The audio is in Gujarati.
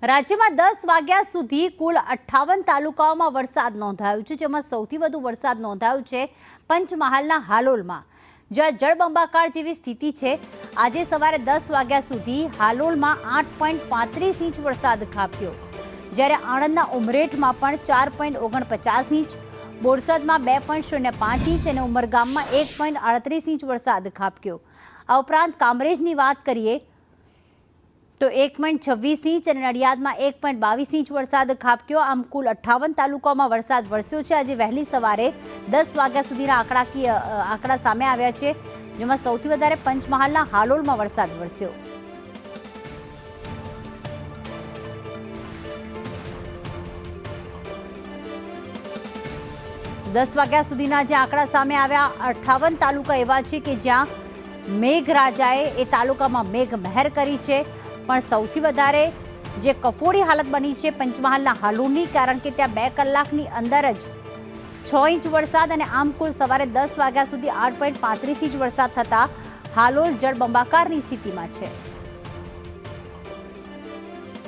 રાજ્યમાં 10 વાગ્યા સુધી કુલ 58 તાલુકાઓમાં વરસાદ નોંધાયો છે, જેમાં સૌથી વધુ વરસાદ નોંધાયો છે પંચમહાલના હાલોલમાં, જ્યાં જળબંબાકાર જેવી સ્થિતિ છે। આજે સવારે 10 વાગ્યા સુધી હાલોલમાં 8.35 ઇંચ વરસાદ ખાબક્યો, જ્યારે આણંદના ઉમરેઠમાં પણ 4.49 ઇંચ, બોરસદમાં 2.05 ઇંચ અને ઉમરગામમાં 1.38 ઇંચ વરસાદ ખાબક્યો। આ ઉપરાંત કામરેજની વાત કરીએ તો 1.26 ઇંચ અને નડિયાદમાં 1.22 ઇંચ વરસાદ ખાબક્યો। આમ કુલ 58 તાલુકાઓમાં વરસાદ વરસ્યો છે। આજે વહેલી સવારે 10 વાગ્યા સુધીના આંકડા સામે આવ્યા છે, જેમાં સૌથી વધારે પંચમહાલના હાલોલમાં વરસાદ વરસ્યો। દસ વાગ્યા સુધીના જે આંકડા સામે આવ્યા, 58 તાલુકા એવા છે કે જ્યાં મેઘરાજાએ એ તાલુકામાં મેઘમહેર કરી છે, પણ સૌથી વધારે જે કફોડી હાલત બની છે પંચમહાલના હાલોલની, કારણ કે ત્યાં 2 કલાકની અંદર જ 6 ઇંચ વરસાદ અને આમ કુલ સવારે 10 વાગ્યા સુધી 8.35 ઇંચ વરસાદ થતાં હાલોલ જળબંબાકારની સ્થિતિમાં છે।